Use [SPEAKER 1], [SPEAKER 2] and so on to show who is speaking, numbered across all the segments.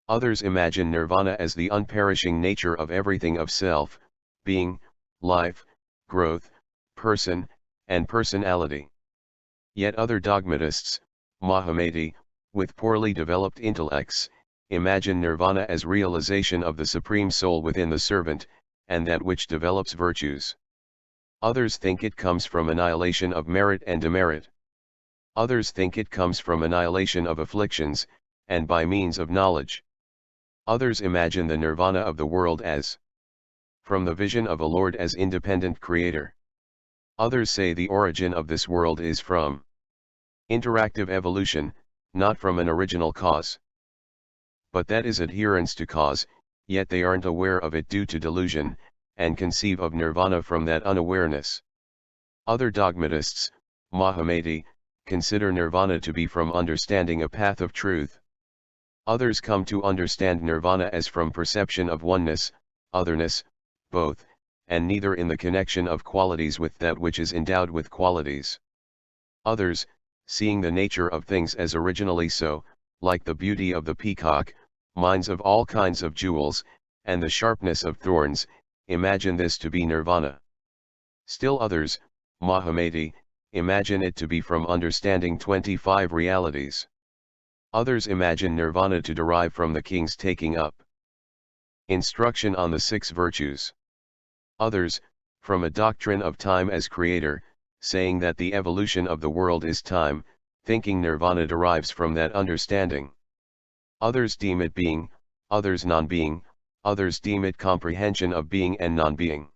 [SPEAKER 1] Others imagine nirvana as the unperishing nature of everything of self, being, life, growth, person, and personality. Yet other dogmatists, Mahamati, with poorly developed intellects, imagine nirvana as realization of the supreme soul within the servant, and that which develops virtues. Others think it comes from annihilation of merit and demerit. Others think it comes from annihilation of afflictions, and by means of knowledge. Others imagine the nirvana of the world as from the vision of a Lord as independent creator. Others say the origin of this world is from interactive evolution, not from an original cause. But that is adherence to cause, yet they aren't aware of it due to delusion, and conceive of nirvana from that unawareness. Other dogmatists, Mahamati, consider nirvana to be from understanding a path of truth. Others come to understand nirvana as from perception of oneness, otherness, both, and neither in the connection of qualities with that which is endowed with qualities. Others, seeing the nature of things as originally so, like the beauty of the peacock, mines of all kinds of jewels, and the sharpness of thorns, imagine this to be nirvana. Still others, Mahamati, imagine it to be from understanding 25 realities. Others imagine nirvana to derive from the king's taking up instruction on the 6 virtues. Others, from a doctrine of time as creator, saying that the evolution of the world is time, thinking nirvana derives from that understanding. Others deem it being, others non-being, others deem it comprehension of being and non-being.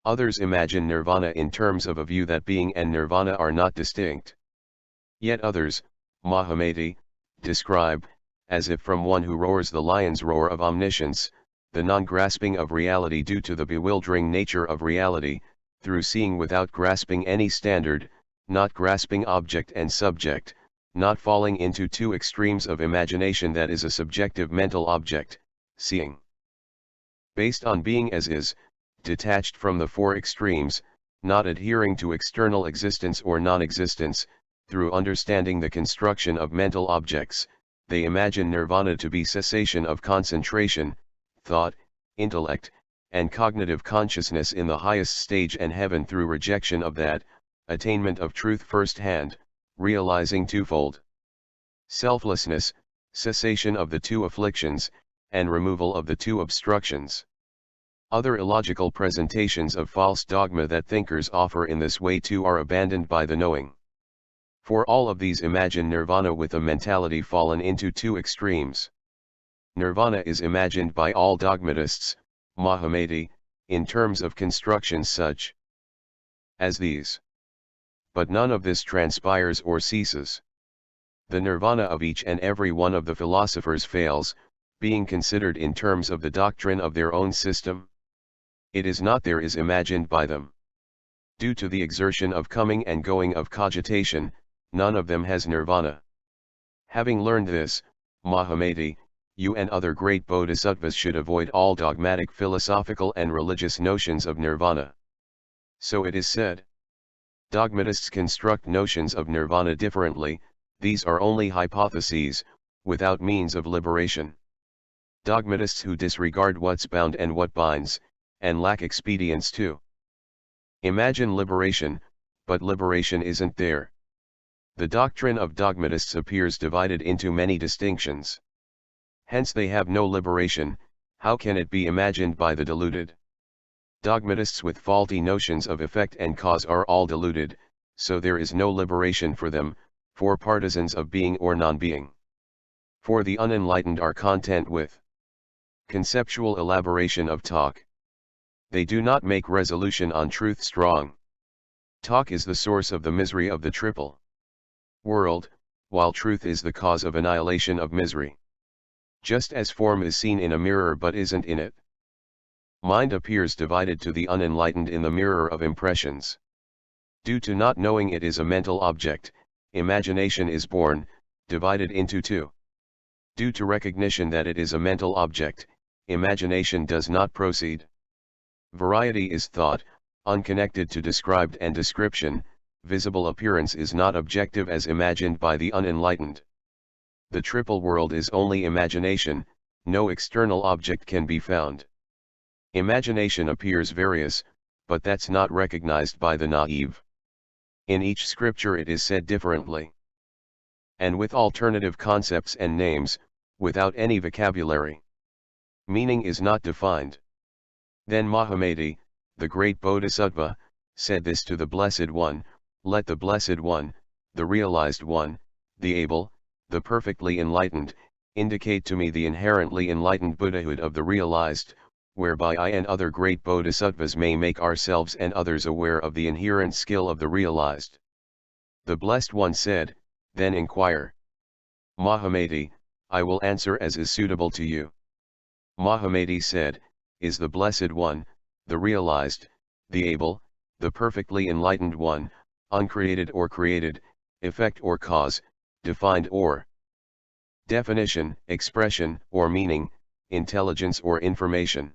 [SPEAKER 1] Others imagine nirvana in terms of a view that being and nirvana are not distinct. Yet others, Mahamati, describe, as if from one who roars the lion's roar of omniscience, the non-grasping of reality due to the bewildering nature of reality, through seeing without grasping any standard, not grasping object and subject, not falling into 2 extremes of imagination that is a subjective mental object, seeing based on being as is, detached from the 4 extremes, not adhering to external existence or non-existence. Through understanding the construction of mental objects, they imagine nirvana to be cessation of concentration, thought, intellect, and cognitive consciousness in the highest stage, and heaven through rejection of that, attainment of truth first-hand, realizing twofold selflessness, cessation of the 2 afflictions, and removal of the 2 obstructions. Other illogical presentations of false dogma that thinkers offer in this way too are abandoned by the knowing. For all of these imagine nirvana with a mentality fallen into 2 extremes. Nirvana is imagined by all dogmatists, Mahamati, in terms of constructions such as these. But none of this transpires or ceases. The nirvana of each and every one of the philosophers fails, being considered in terms of the doctrine of their own system. It is not there is imagined by them. Due to the exertion of coming and going of cogitation, none of them has nirvana. Having learned this, Mahamati, you and other great bodhisattvas should avoid all dogmatic philosophical and religious notions of nirvana. So it is said. Dogmatists construct notions of nirvana differently, these are only hypotheses, without means of liberation. Dogmatists who disregard what's bound and what binds, and lack expedients too. Imagine liberation, but liberation isn't there. The doctrine of dogmatists appears divided into many distinctions. Hence they have no liberation. How can it be imagined by the deluded? Dogmatists with faulty notions of effect and cause are all deluded, so there is no liberation for them, for partisans of being or non-being. For the unenlightened are content with conceptual elaboration of talk. They do not make resolution on truth strong. Talk is the source of the misery of the triple world, while truth is the cause of annihilation of misery. Just as form is seen in a mirror but isn't in it. Mind appears divided to the unenlightened in the mirror of impressions. Due to not knowing it is a mental object, imagination is born, divided into 2. Due to recognition that it is a mental object, imagination does not proceed. Variety is thought, unconnected to described and description. Visible appearance is not objective as imagined by the unenlightened. The triple world is only imagination, no external object can be found. Imagination appears various, but that's not recognized by the naive. In each scripture it is said differently, and with alternative concepts and names, without any vocabulary. Meaning is not defined. Then Mahamati, the great bodhisattva, said this to the Blessed One: let the Blessed One, the realized one, the able, the perfectly enlightened, indicate to me the inherently enlightened Buddhahood of the realized, whereby I and other great bodhisattvas may make ourselves and others aware of the inherent skill of the realized. The Blessed One said, then inquire. Mahamati, I will answer as is suitable to you. Mahamati said, is the Blessed One, the realized, the able, the perfectly enlightened one, uncreated or created, effect or cause, defined or definition, expression or meaning, intelligence or information?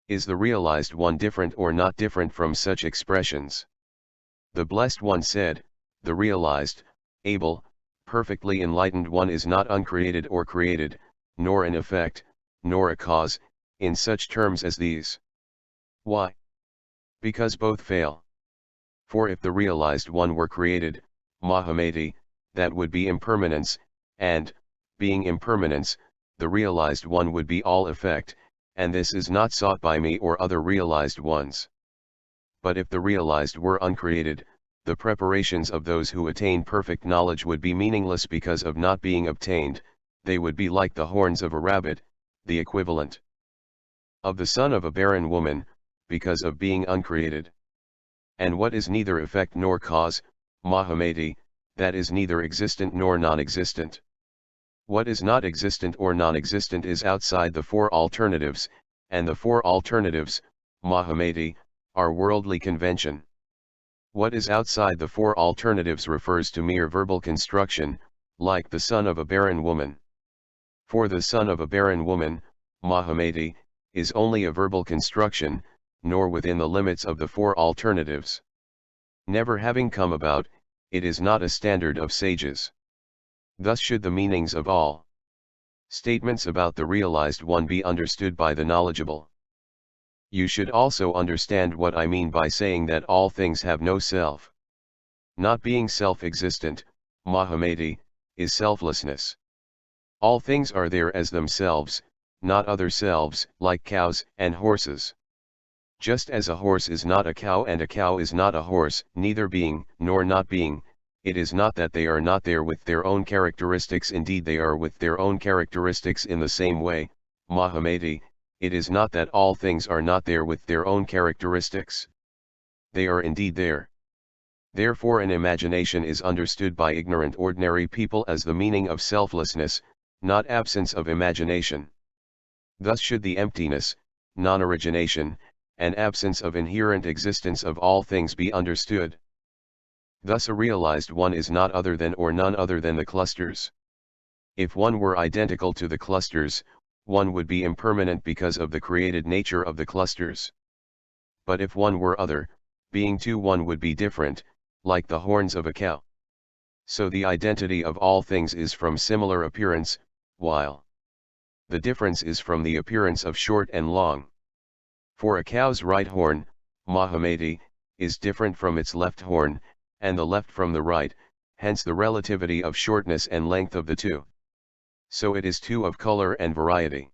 [SPEAKER 1] Is the realized one different or not different from such expressions? The Blessed One said, the realized, able, perfectly enlightened one is not uncreated or created, nor an effect, nor a cause, in such terms as these. Why? Because both fail. For if the realized one were created, Mahamati, that would be impermanence, and, being impermanence, the realized one would be all effect, and this is not sought by me or other realized ones. But if the realized were uncreated, the preparations of those who attain perfect knowledge would be meaningless because of not being obtained, they would be like the horns of a rabbit, the equivalent of the son of a barren woman, because of being uncreated. And what is neither effect nor cause, Mahamati, that is neither existent nor non-existent. What is not existent or non-existent is outside the four alternatives, and the four alternatives, Mahamati, are worldly convention. What is outside the four alternatives refers to mere verbal construction, like the son of a barren woman. For the son of a barren woman, Mahamati, is only a verbal construction, nor within the limits of the four alternatives. Never having come about, it is not a standard of sages. Thus should the meanings of all statements about the realized one be understood by the knowledgeable. You should also understand what I mean by saying that all things have no self. Not being self-existent, Mahamati, is selflessness. All things are there as themselves, not other selves, like cows and horses. Just as a horse is not a cow and a cow is not a horse, neither being, nor not being, it is not that they are not there with their own characteristics, indeed they are with their own characteristics in the same way, Mahamati, it is not that all things are not there with their own characteristics. They are indeed there. Therefore an imagination is understood by ignorant ordinary people as the meaning of selflessness, not absence of imagination. Thus should the emptiness, non-origination, and absence of inherent existence of all things be understood. Thus a realized one is not other than or none other than the clusters. If one were identical to the clusters, one would be impermanent because of the created nature of the clusters. But if one were other, being too one would be different, like the horns of a cow. So the identity of all things is from similar appearance, while the difference is from the appearance of short and long. For a cow's right horn, Mahamati, is different from its left horn, and the left from the right, hence the relativity of shortness and length of the two. So it is too of color and variety.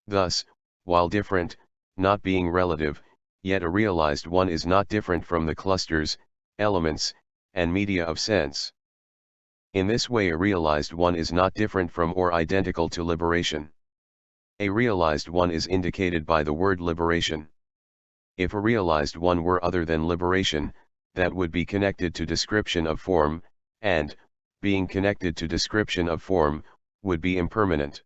[SPEAKER 1] Thus, while different, not being relative, yet a realized one is not different from the clusters, elements, and media of sense. In this way a realized one is not different from or identical to liberation. A realized one is indicated by the word liberation. If a realized one were other than liberation, that would be connected to description of form, and, being connected to description of form, would be impermanent.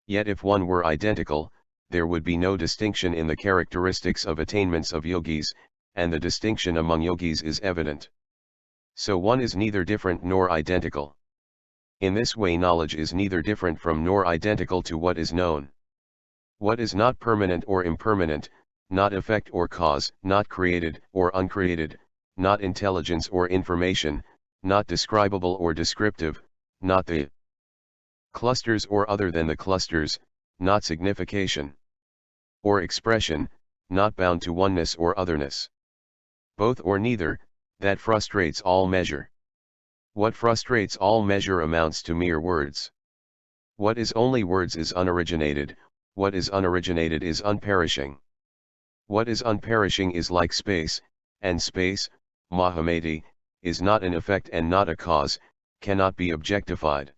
[SPEAKER 1] Yet if one were identical, there would be no distinction in the characteristics of attainments of yogis, and the distinction among yogis is evident. So one is neither different nor identical. In this way knowledge is neither different from nor identical to what is known. What is not permanent or impermanent, not effect or cause, not created or uncreated, not intelligence or information, not describable or descriptive, not the clusters or other than the clusters, not signification. Or expression, not bound to oneness or otherness. Both or neither, that frustrates all measure. What frustrates all measure amounts to mere words. What is only words is unoriginated, what is unoriginated is unperishing. What is unperishing is like space, and space, Mahamati, is not an effect and not a cause, cannot be objectified.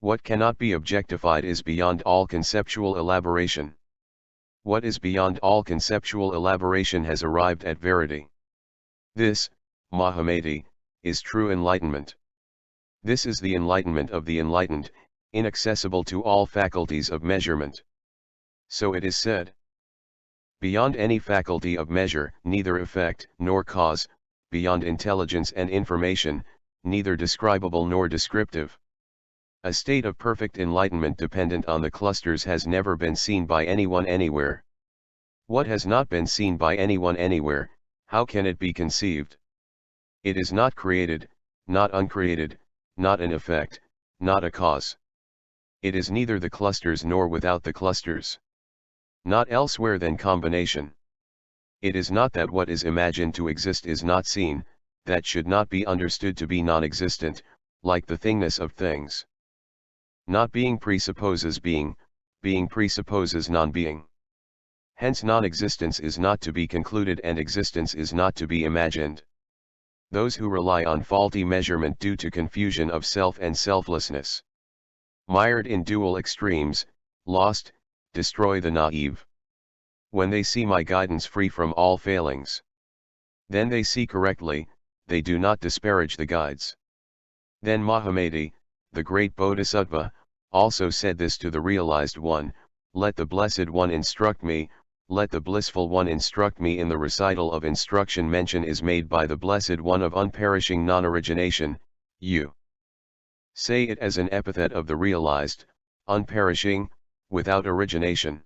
[SPEAKER 1] What cannot be objectified is beyond all conceptual elaboration. What is beyond all conceptual elaboration has arrived at verity. This, Mahamati, is true enlightenment. This is the enlightenment of the enlightened, inaccessible to all faculties of measurement. So it is said. Beyond any faculty of measure, neither effect nor cause, beyond intelligence and information, neither describable nor descriptive. A state of perfect enlightenment dependent on the clusters has never been seen by anyone anywhere. What has not been seen by anyone anywhere, how can it be conceived? It is not created, not uncreated, not an effect, not a cause. It is neither the clusters nor without the clusters. Not elsewhere than combination. It is not that what is imagined to exist is not seen, that should not be understood to be non-existent, like the thingness of things. Not being presupposes being, being presupposes non-being. Hence non-existence is not to be concluded and existence is not to be imagined. Those who rely on faulty measurement due to confusion of self and selflessness, mired in dual extremes, lost, destroy the naive. When they see my guidance free from all failings, then they see correctly, they do not disparage the guides. Then Mahamati, the great bodhisattva, also said this to the realized one, let the blessed one instruct me, let the blissful one instruct me. In the recital of instruction mention is made by the blessed one of unperishing non-origination, you say it as an epithet of the realized, unperishing, without origination.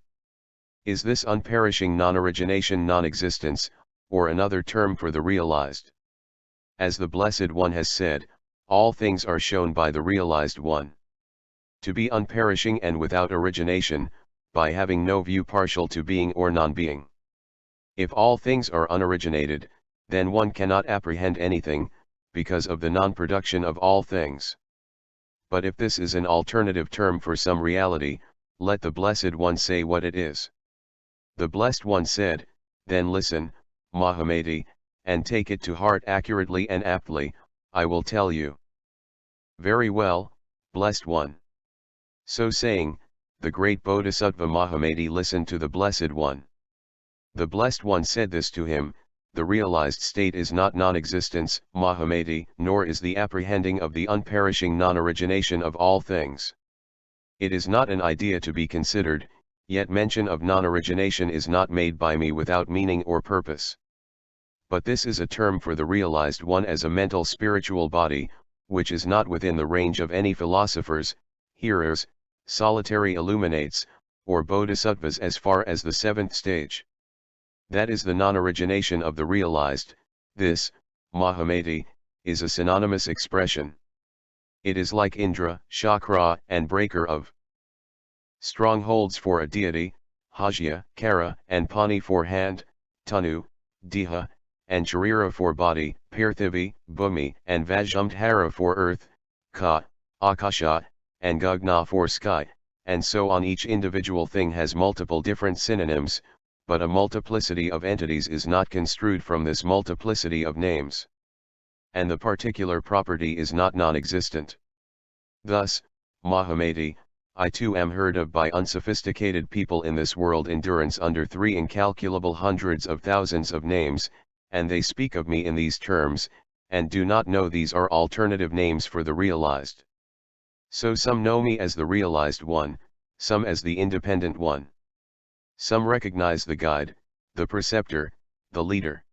[SPEAKER 1] Is this unperishing non-origination non-existence, or another term for the realized? As the Blessed One has said, all things are shown by the realized one to be unperishing and without origination, by having no view partial to being or non-being. If all things are unoriginated, then one cannot apprehend anything, because of the non-production of all things. But if this is an alternative term for some reality, let the Blessed One say what it is. The Blessed One said, then listen, Mahamati, and take it to heart accurately and aptly, I will tell you. Very well, Blessed One. So saying, the great Bodhisattva Mahamati listened to the Blessed One. The Blessed One said this to him, the realized state is not non-existence, Mahamati, nor is the apprehending of the unperishing non-origination of all things. It is not an idea to be considered, yet mention of non-origination is not made by me without meaning or purpose. But this is a term for the realized one as a mental spiritual body, which is not within the range of any philosophers, hearers, solitary illuminates, or bodhisattvas as far as the seventh stage. That is the non-origination of the realized. This, Mahamati, is a synonymous expression. It is like Indra, Shakra, and breaker of strongholds for a deity, Hajya, Kara, and Pani for hand, Tanu, Diha, and Sharira for body, Pirthivi, Bhumi, and Vajramdhara for earth, Ka, Akasha, and Gagna for sky, and so on. Each individual thing has multiple different synonyms, but a multiplicity of entities is not construed from this multiplicity of names. And the particular property is not non-existent. Thus, Mahamati, I too am heard of by unsophisticated people in this world endurance under 3 incalculable hundreds of thousands of names, and they speak of me in these terms, and do not know these are alternative names for the realized. So some know me as the realized one, some as the independent one. Some recognize the guide, the preceptor, the leader.